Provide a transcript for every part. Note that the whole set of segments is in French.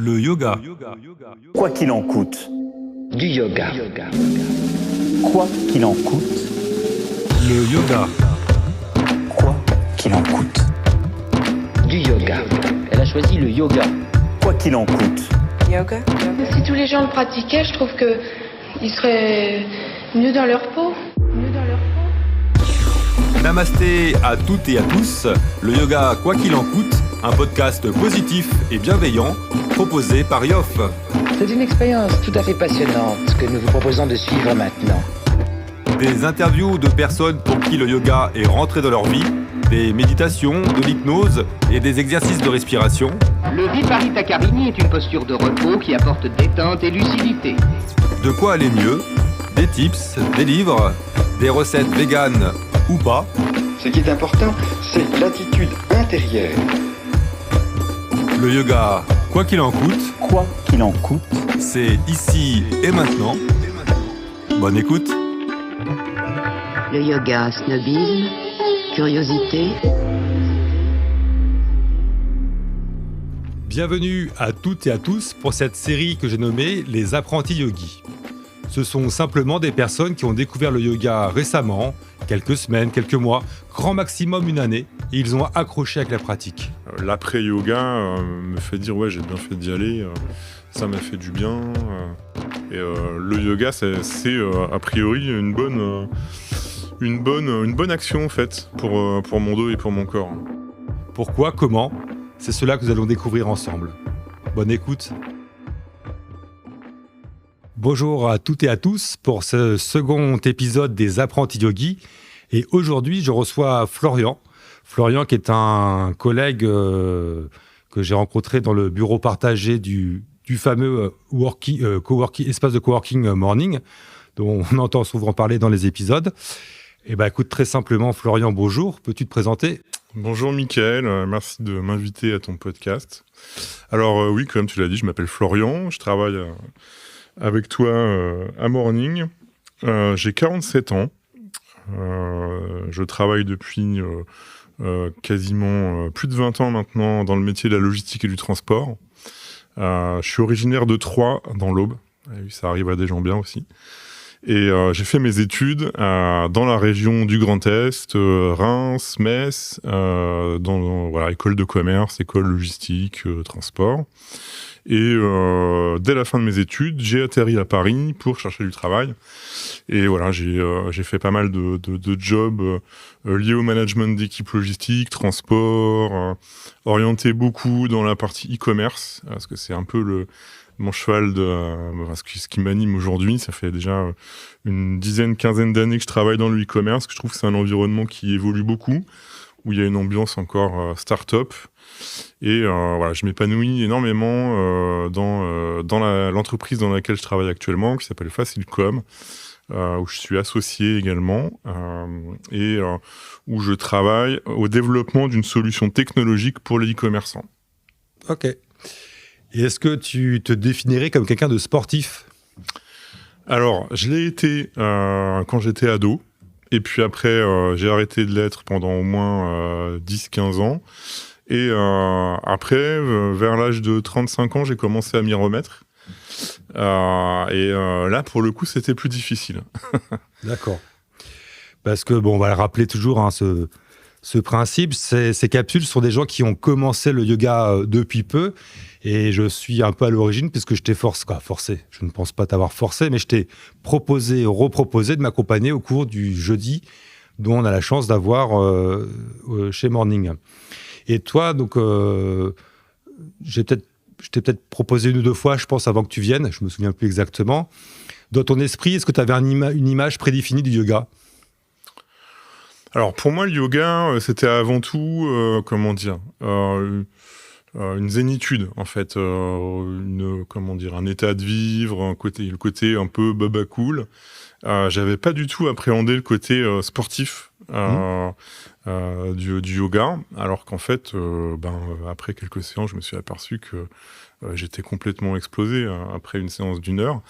Le yoga. Quoi qu'il en coûte. Du yoga. Quoi qu'il en coûte. Le yoga. Quoi qu'il en coûte. Du yoga. Elle a choisi le yoga. Quoi qu'il en coûte. Yoga. Si tous les gens le pratiquaient, je trouve que ils seraient mieux dans leur peau. Namasté à toutes et à tous. Le yoga, quoi qu'il en coûte, un podcast positif et bienveillant proposé par Yoff. C'est une expérience tout à fait passionnante que nous vous proposons de suivre maintenant. Des interviews de personnes pour qui le yoga est rentré dans leur vie, des méditations, de l'hypnose et des exercices de respiration. Le Viparita Karini est une posture de repos qui apporte détente et lucidité. De quoi aller mieux, des tips, des livres, des recettes véganes ou pas. Ce qui est important, c'est l'attitude intérieure. Le yoga, quoi qu'il en coûte, Quoi qu'il en coûte. c'est ici et maintenant. Bonne écoute. Le yoga, snobisme, curiosité. Bienvenue à toutes et à tous pour cette série que j'ai nommée Les apprentis yogis. Ce sont simplement des personnes qui ont découvert le yoga récemment, quelques semaines, quelques mois, grand maximum une année, et ils ont accroché avec la pratique. L'après-yoga me fait dire ouais, j'ai bien fait d'y aller, ça m'a fait du bien. Et le yoga, c'est a priori une bonne action en fait pour mon dos et pour mon corps. Pourquoi, comment ? C'est cela que nous allons découvrir ensemble. Bonne écoute. Bonjour à toutes et à tous pour ce second épisode des apprentis yogis. Et aujourd'hui, je reçois Florian. Florian qui est un collègue que j'ai rencontré dans le bureau partagé du fameux espace de coworking Morning, dont on entend souvent parler dans les épisodes. Et écoute, très simplement, Florian, bonjour. Peux-tu te présenter ? Bonjour Mickaël, merci de m'inviter à ton podcast. Alors oui, comme tu l'as dit, je m'appelle Florian, je travaille avec toi à Morning. J'ai 47 ans. Je travaille depuis quasiment plus de 20 ans maintenant dans le métier de la logistique et du transport. Je suis originaire de Troyes, dans l'Aube. Ça arrive à des gens bien aussi. Et j'ai fait mes études dans la région du Grand Est, Reims, Metz, école de commerce, école logistique, transport. Et dès la fin de mes études, j'ai atterri à Paris pour chercher du travail. Et voilà, j'ai fait pas mal de jobs liés au management d'équipe logistique, transport, orienté beaucoup dans la partie e-commerce, parce que c'est un peu mon cheval ce qui m'anime aujourd'hui. Ça fait déjà une quinzaine d'années que je travaille dans le e-commerce, que je trouve que c'est un environnement qui évolue beaucoup, où il y a une ambiance encore start-up. Et je m'épanouis énormément dans l'entreprise dans laquelle je travaille actuellement, qui s'appelle Facilcom, où je suis associé également, et où je travaille au développement d'une solution technologique pour les e-commerçants. Ok. Et est-ce que tu te définirais comme quelqu'un de sportif ? Alors, je l'ai été quand j'étais ado. Et puis après, j'ai arrêté de l'être pendant au moins 10-15 ans. Et après, vers l'âge de 35 ans, j'ai commencé à m'y remettre. Là, pour le coup, c'était plus difficile. D'accord. Parce que, on va le rappeler toujours, ce principe, ces capsules sont des gens qui ont commencé le yoga depuis peu. Et je suis un peu à l'origine, puisque je t'ai forcé. Je ne pense pas t'avoir forcé, mais je t'ai reproposé de m'accompagner au cours du jeudi, dont on a la chance d'avoir chez Morning. Et toi, donc, je t'ai peut-être proposé une ou deux fois, je pense, avant que tu viennes, je me souviens plus exactement. Dans ton esprit, est-ce que tu avais une image prédéfinie du yoga ? Alors, pour moi, le yoga, c'était avant tout, une zénitude, en fait, un état de vivre, le côté un peu baba cool. J'avais pas du tout appréhendé le côté sportif du yoga, alors qu'en fait, après quelques séances, je me suis aperçu que j'étais complètement explosé après une séance d'1 heure.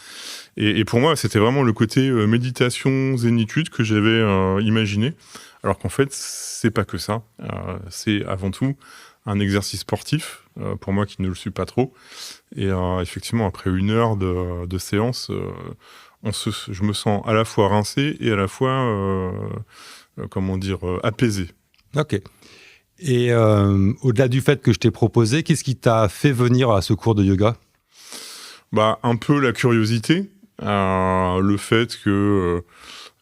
Et pour moi, c'était vraiment le côté méditation, zénitude que j'avais imaginé, alors qu'en fait, c'est pas que ça. C'est avant tout un exercice sportif, pour moi qui ne le suis pas trop. Et effectivement, après 1 heure de séance, je me sens à la fois rincé et à la fois, apaisé. Ok. Et au-delà du fait que je t'ai proposé, qu'est-ce qui t'a fait venir à ce cours de yoga ? Un peu la curiosité, le fait que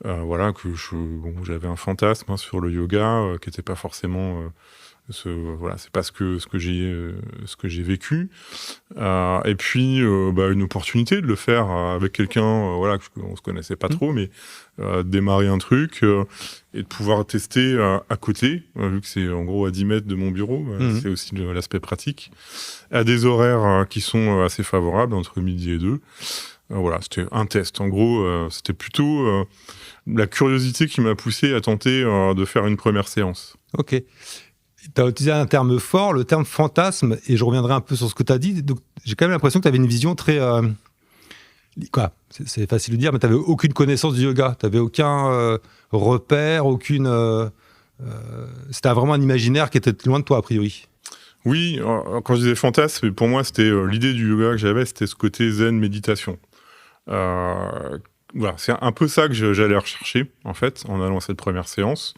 j'avais un fantasme sur le yoga qui n'était pas forcément c'est pas ce que j'ai vécu, et puis une opportunité de le faire avec quelqu'un qu'on se connaissait pas trop, mais démarrer un truc et de pouvoir tester à côté, vu que c'est en gros à 10 mètres de mon bureau, c'est aussi l'aspect pratique, à des horaires qui sont assez favorables, entre midi et 2. C'était un test. En gros, c'était plutôt la curiosité qui m'a poussé à tenter de faire une première séance. Ok. Tu as utilisé un terme fort, le terme fantasme, et je reviendrai un peu sur ce que tu as dit. Donc, j'ai quand même l'impression que tu avais une vision très... c'est facile de dire, mais tu n'avais aucune connaissance du yoga. Tu n'avais aucun repère, aucune... c'était vraiment un imaginaire qui était loin de toi, a priori. Oui, quand je disais fantasme, pour moi, c'était l'idée du yoga que j'avais, c'était ce côté zen, méditation. C'est un peu ça que j'allais rechercher, en fait, en allant à cette première séance.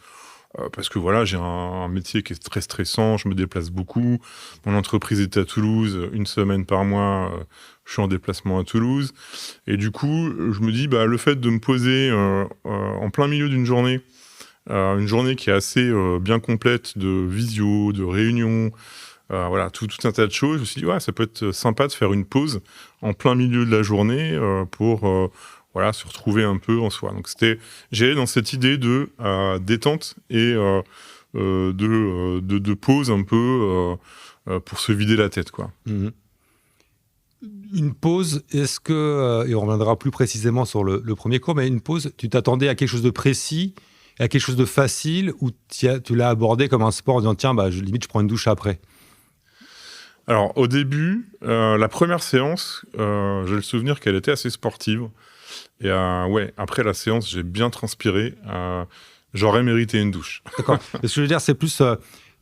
Parce que j'ai un métier qui est très stressant, je me déplace beaucoup. Mon entreprise est à Toulouse, 1 semaine par mois, je suis en déplacement à Toulouse. Et du coup, je me dis, le fait de me poser en plein milieu d'une journée, une journée qui est assez bien complète de visio, de réunions, tout un tas de choses, je me suis dit, ça peut être sympa de faire une pause en plein milieu de la journée pour... se retrouver un peu en soi. Donc j'allais dans cette idée de détente et de pause un peu pour se vider la tête, quoi. Mmh. Une pause, est-ce que, et on reviendra plus précisément sur le premier cours, mais une pause, tu t'attendais à quelque chose de précis, à quelque chose de facile, ou tu l'as abordé comme un sport en disant, tiens, limite, je prends une douche après? Alors, au début, la première séance, j'ai le souvenir qu'elle était assez sportive. Et après la séance, j'ai bien transpiré. J'aurais mérité une douche. D'accord. Ce que je veux dire, c'est plus,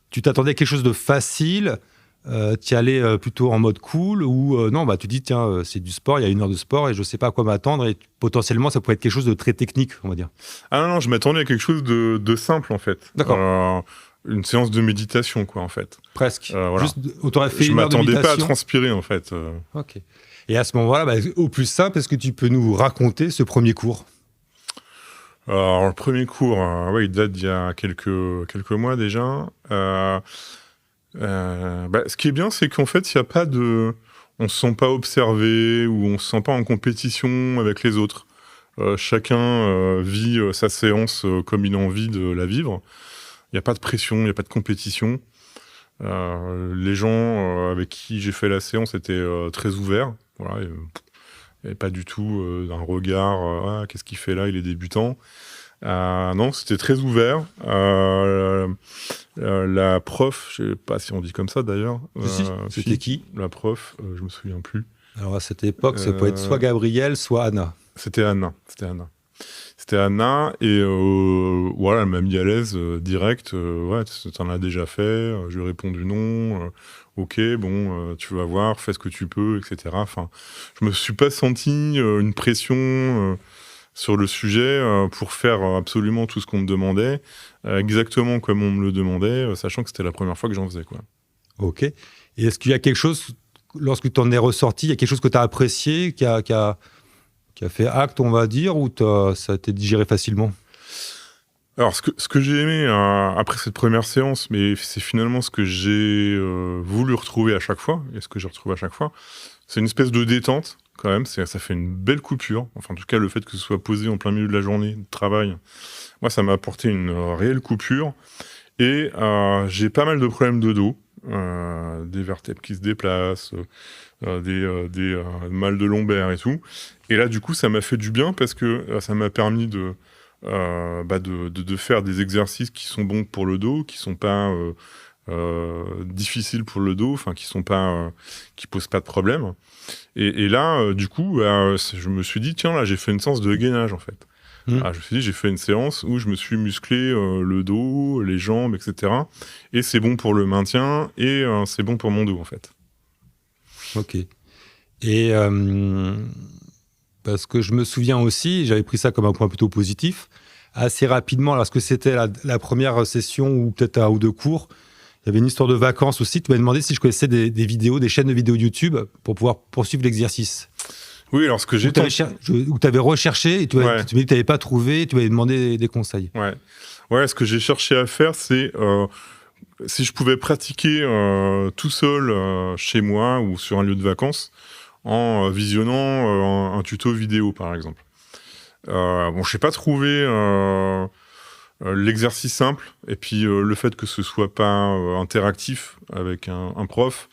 tu t'attendais à quelque chose de facile, tu y allais plutôt en mode cool, ou non, tu dis, tiens, c'est du sport, il y a 1 heure de sport et je ne sais pas à quoi m'attendre, et potentiellement, ça pourrait être quelque chose de très technique, on va dire. Ah non, je m'attendais à quelque chose de simple, en fait. D'accord. Une séance de méditation, quoi, en fait. Presque. Voilà. Juste, t'aurais fait je 1 heure de m'attendais méditation. pas à transpirer, en fait. Ok. Et à ce moment-là, au plus simple, est-ce que tu peux nous raconter ce premier cours ? Alors, le premier cours, il date d'il y a quelques mois déjà. Ce qui est bien, c'est qu'en fait, il n'y a pas de... On ne se sent pas observé ou on ne se sent pas en compétition avec les autres. Chacun vit sa séance comme il a envie de la vivre. Il n'y a pas de pression, il n'y a pas de compétition. Les gens avec qui j'ai fait la séance étaient très ouverts. Voilà, il n'y avait pas du tout un regard qu'est-ce qu'il fait là, il est débutant. Non, c'était très ouvert. La prof, je ne sais pas si on dit comme ça d'ailleurs. C'était qui ? La prof, je ne me souviens plus. Alors à cette époque, ça peut être soit Gabriel, soit Anna. C'était Anna. Et elle m'a mis à l'aise direct. Tu en as déjà fait. Je lui ai répondu non. Ok, tu vas voir, fais ce que tu peux, etc. Enfin, je me suis pas senti une pression sur le sujet pour faire absolument tout ce qu'on me demandait, exactement comme on me le demandait, sachant que c'était la première fois que j'en faisais, quoi. Ok. Et est-ce qu'il y a quelque chose, lorsque tu en es ressorti, il y a quelque chose que tu as apprécié, qui a fait acte, on va dire, ou ça a été digéré facilement ? Alors, ce que j'ai aimé après cette première séance, mais c'est finalement ce que j'ai voulu retrouver à chaque fois, et ce que j'ai retrouvé à chaque fois, c'est une espèce de détente, quand même. Ça fait une belle coupure. Enfin, en tout cas, le fait que ce soit posé en plein milieu de la journée de travail, moi, ça m'a apporté une réelle coupure. Et j'ai pas mal de problèmes de dos, des vertèbres qui se déplacent, des mal de lombaire et tout. Et là, du coup, ça m'a fait du bien parce que ça m'a permis de faire des exercices qui sont bons pour le dos, qui sont pas difficiles pour le dos, enfin qui posent pas de problème. Et là, du coup, je me suis dit, tiens, là, j'ai fait une séance de gainage en fait. Je me suis dit, j'ai fait une séance où je me suis musclé le dos, les jambes, etc. Et c'est bon pour le maintien et c'est bon pour mon dos, en fait. Ok. Et parce que je me souviens aussi, j'avais pris ça comme un point plutôt positif, assez rapidement, lorsque c'était la première session ou peut-être un ou deux cours, il y avait une histoire de vacances aussi. Tu m'as demandé si je connaissais des vidéos, des chaînes de vidéos YouTube pour pouvoir poursuivre l'exercice. Oui, alors ce que j'ai... Où tu avais recherché et tu m'as dit que tu n'avais pas trouvé et tu m'avais demandé des conseils. Ouais, ce que j'ai cherché à faire, c'est si je pouvais pratiquer tout seul chez moi ou sur un lieu de vacances en visionnant un tuto vidéo, par exemple. Bon, je n'ai pas trouvé l'exercice simple et puis le fait que ce soit pas interactif avec un prof.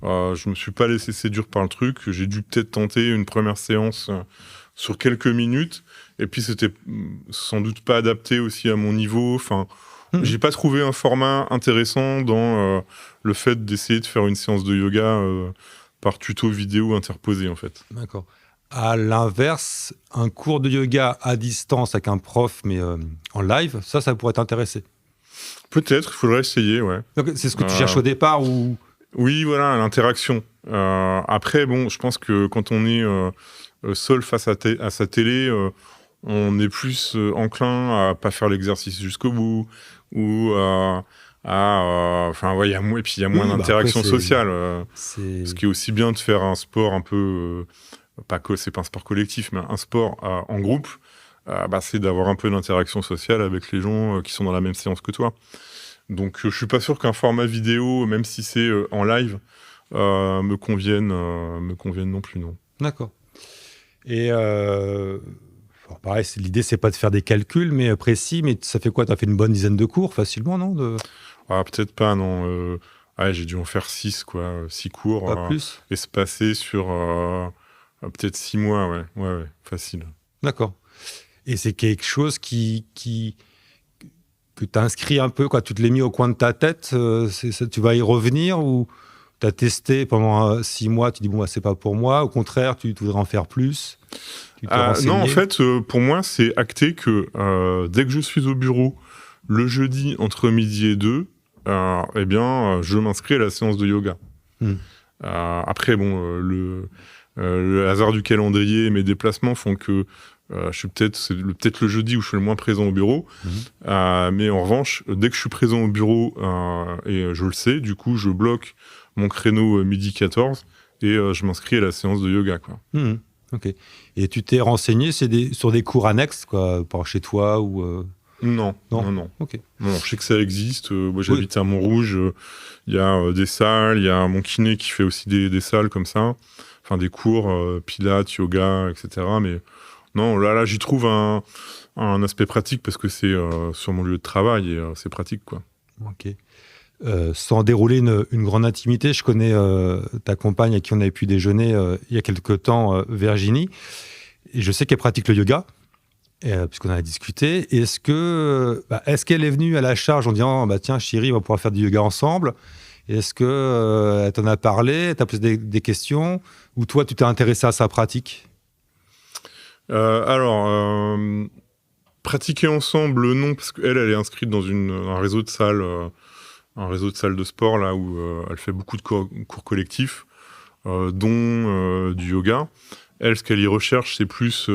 Je me suis pas laissé séduire par le truc. J'ai dû peut-être tenter une première séance sur quelques minutes et puis c'était sans doute pas adapté aussi à mon niveau. Enfin, j'ai pas trouvé un format intéressant dans le fait d'essayer de faire une séance de yoga par tuto vidéo interposé, en fait. D'accord. À l'inverse, un cours de yoga à distance avec un prof, mais en live, ça pourrait t'intéresser. Peut-être, il faudrait essayer, ouais. Donc, c'est ce que tu cherches au départ ou... Oui, voilà, l'interaction. Après, bon, je pense que quand on est seul face à sa télé, on est plus enclin à pas faire l'exercice jusqu'au bout ou enfin, ouais, et puis il y a moins d'interaction sociale. Ce qui est aussi bien de faire un sport un peu... c'est pas un sport collectif, mais un sport en groupe, c'est d'avoir un peu d'interaction sociale avec les gens qui sont dans la même séance que toi. Donc, je suis pas sûr qu'un format vidéo, même si c'est en live, me convienne non plus, non. D'accord. Et pareil, l'idée, c'est pas de faire des calculs mais précis, mais ça fait quoi? Tu as fait une bonne dizaine de cours facilement, non peut-être pas, non. J'ai dû en faire 6 cours. Pas plus. Espacés sur peut-être 6 mois, ouais, facile. D'accord. Et c'est quelque chose que tu as inscrit un peu, quoi. Tu te l'as mis au coin de ta tête, tu vas y revenir ou tu as testé pendant 6 mois, tu dis bon, c'est pas pour moi, au contraire, tu voudrais en faire plus? Non, en fait, pour moi, c'est acté que dès que je suis au bureau, le jeudi entre midi et 2, je m'inscris à la séance de yoga. Après, bon, le hasard du calendrier et mes déplacements font que c'est peut-être le jeudi où je suis le moins présent au bureau. Mais en revanche, dès que je suis présent au bureau, et je le sais, du coup, je bloque mon créneau midi 14 et je m'inscris à la séance de yoga, quoi. Ok. Et tu t'es renseigné sur des cours annexes, quoi, par chez toi ou Non. Ok. Non, je sais que ça existe. Moi, j'habite à Montrouge. Il y a des salles. Il y a mon kiné qui fait aussi des salles comme ça. Enfin, des cours, pilates, yoga, etc. Mais non, là, j'y trouve un aspect pratique parce que c'est sur mon lieu de travail et c'est pratique, quoi. Ok. Sans dérouler une grande intimité, je connais ta compagne avec qui on avait pu déjeuner il y a quelque temps, Virginie. Et je sais qu'elle pratique le yoga. Puisqu'on en a discuté, est-ce qu'elle est venue à la charge en disant tiens chérie, on va pouvoir faire du yoga ensemble? Est-ce qu'elle t'en a parlé, elle t'a posé des questions, ou toi tu t'es intéressé à sa pratique? Pratiquer ensemble, non, parce qu'elle est inscrite dans un réseau de salles, de sport là où elle fait beaucoup de cours collectifs, dont du yoga. Elle, ce qu'elle y recherche, c'est plus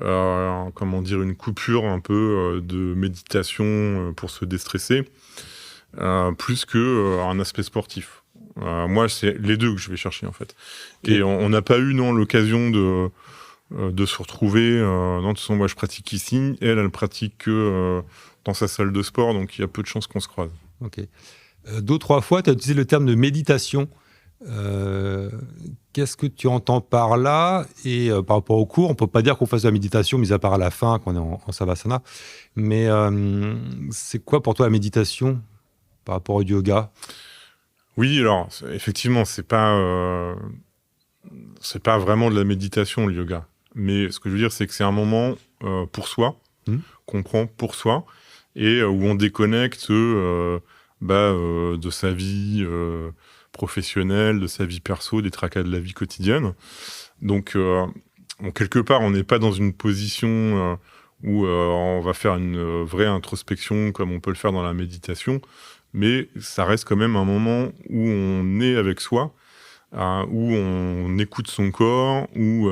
une coupure un peu de méditation pour se déstresser, plus qu'un aspect sportif. Moi, c'est les deux que je vais chercher, en fait. Okay. Et on n'a pas eu l'occasion de se retrouver. De toute façon, moi, je pratique ici. Elle pratique que dans sa salle de sport, donc il y a peu de chances qu'on se croise. Ok. 2-3 fois, tu as utilisé le terme de méditation. Qu'est-ce que tu entends par là? Et par rapport au cours, on ne peut pas dire qu'on fasse de la méditation, mis à part à la fin, quand on est en savasana. Mais c'est quoi pour toi la méditation par rapport au yoga? Oui, alors, effectivement, c'est pas vraiment de la méditation, le yoga. Mais ce que je veux dire, c'est que c'est un moment pour soi, qu'on prend pour soi, et où on déconnecte de sa vie professionnelle, de sa vie perso, des tracas de la vie quotidienne. Donc, quelque part, on n'est pas dans une position où on va faire une vraie introspection comme on peut le faire dans la méditation, mais ça reste quand même un moment où on est avec soi, où on écoute son corps, où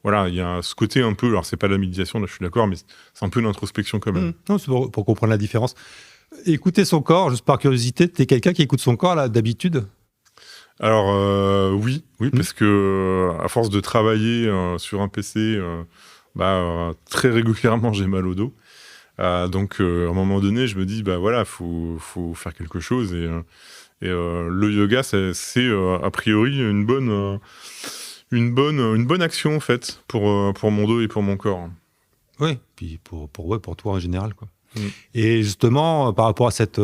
voilà, il y a ce côté un peu, alors c'est pas la méditation, là je suis d'accord, mais c'est un peu l'introspection quand même. Non, c'est pour comprendre la différence. Écouter son corps, juste par curiosité, t'es quelqu'un qui écoute son corps là d'habitude? Alors oui, parce que à force de travailler sur un PC, très régulièrement j'ai mal au dos. Donc à un moment donné, je me dis voilà, faut faire quelque chose et le yoga c'est a priori une bonne action en fait pour mon dos et pour mon corps. Oui, puis pour toi en général quoi. Et justement, par rapport à cette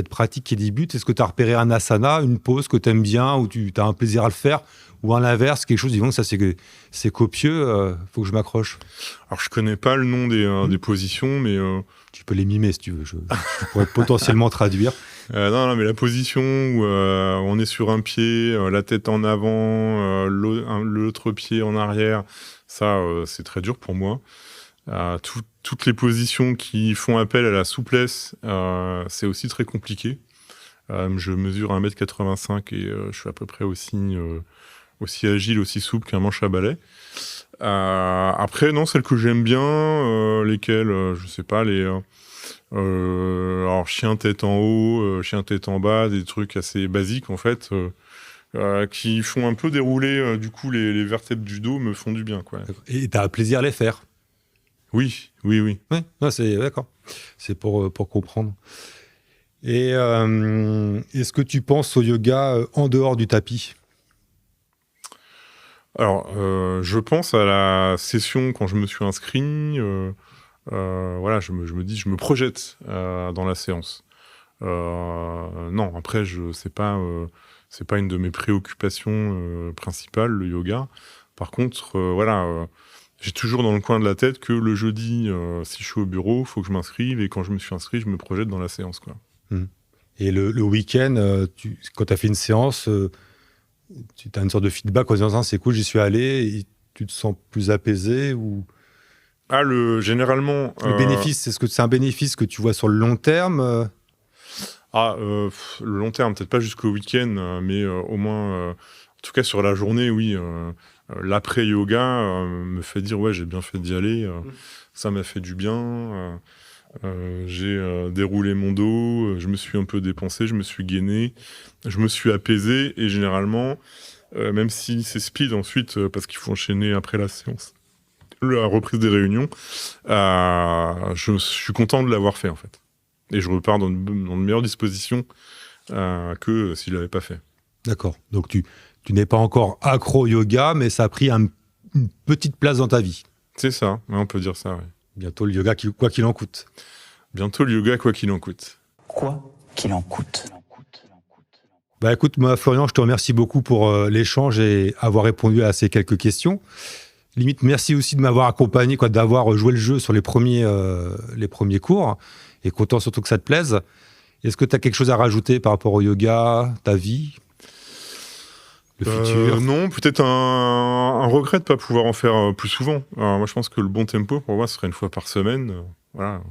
pratique qui débute, est-ce que tu as repéré un asana, une pose que tu aimes bien, ou tu as un plaisir à le faire, ou à l'inverse, quelque chose, disons que ça c'est copieux, faut que je m'accroche? Alors je connais pas le nom des positions, mais... Tu peux les mimer si tu veux, je pourrais potentiellement traduire. Non, mais la position où on est sur un pied, la tête en avant, l'autre pied en arrière, ça c'est très dur pour moi. Toutes les positions qui font appel à la souplesse, c'est aussi très compliqué. Je mesure 1m85 et je suis à peu près aussi agile, aussi souple qu'un manche à balai. Après, non, celles que j'aime bien, lesquelles, je sais pas, alors chien tête en haut, chien tête en bas, des trucs assez basiques en fait, qui font un peu dérouler du coup les vertèbres du dos, me font du bien quoi. Et t'as un plaisir à les faire? Oui. Ouais, non, c'est d'accord. C'est pour comprendre. Et est-ce que tu penses au yoga en dehors du tapis? Alors, je pense à la session quand je me suis inscrit. Voilà, je me dis, je me projette dans la séance. Non, après, c'est pas une de mes préoccupations principales, le yoga. Par contre, voilà. J'ai toujours dans le coin de la tête que le jeudi, si je suis au bureau, il faut que je m'inscrive. Et quand je me suis inscrit, je me projette dans la séance, quoi. Et le week-end, quand tu as fait une séance, tu as une sorte de feedback en disant « c'est cool, j'y suis allé » et tu te sens plus apaisé ou... Généralement... Le bénéfice, est-ce que c'est un bénéfice que tu vois sur le long terme le long terme, peut-être pas jusqu'au week-end, mais au moins... en tout cas, sur la journée, oui... l'après-yoga me fait dire ouais, j'ai bien fait d'y aller, ça m'a fait du bien, j'ai déroulé mon dos, je me suis un peu dépensé, je me suis gainé, je me suis apaisé et généralement, même si c'est speed ensuite, parce qu'il faut enchaîner après la séance, la reprise des réunions, je suis content de l'avoir fait en fait. Et je repars dans de meilleures dispositions que si je ne l'avais pas fait. D'accord, donc tu n'es pas encore accro au yoga, mais ça a pris une petite place dans ta vie. C'est ça, ouais, on peut dire ça, oui. Bientôt le yoga, quoi qu'il en coûte. Bientôt le yoga, quoi qu'il en coûte. Quoi qu'il en coûte. Écoute, moi, Florian, je te remercie beaucoup pour l'échange et avoir répondu à ces quelques questions. Limite, merci aussi de m'avoir accompagné, d'avoir joué le jeu sur les premiers cours, et content surtout que ça te plaise. Est-ce que tu as quelque chose à rajouter par rapport au yoga, ta vie ? Le futur? Non, peut-être un regret de ne pas pouvoir en faire plus souvent. Alors, moi, je pense que le bon tempo, pour moi, ce serait une fois par semaine. Voilà.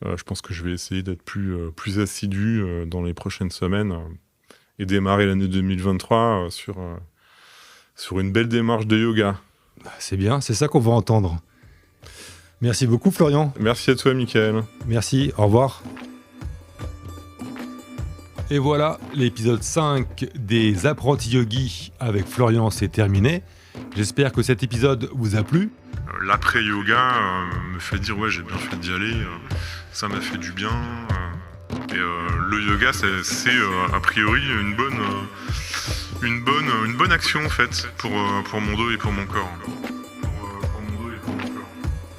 Je pense que je vais essayer d'être plus assidu dans les prochaines semaines et démarrer l'année 2023 sur une belle démarche de yoga. C'est bien, c'est ça qu'on va entendre. Merci beaucoup, Florian. Merci à toi, Michael. Merci, au revoir. Et voilà, l'épisode 5 des apprentis yogis avec Florian, c'est terminé. J'espère que cet épisode vous a plu. L'après-yoga me fait dire ouais, j'ai bien fait d'y aller, ça m'a fait du bien. Et le yoga, c'est a priori une bonne action en fait pour mon dos et pour mon corps.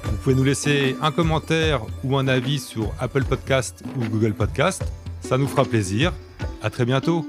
Vous pouvez nous laisser un commentaire ou un avis sur Apple Podcast ou Google Podcast. Ça nous fera plaisir. À très bientôt.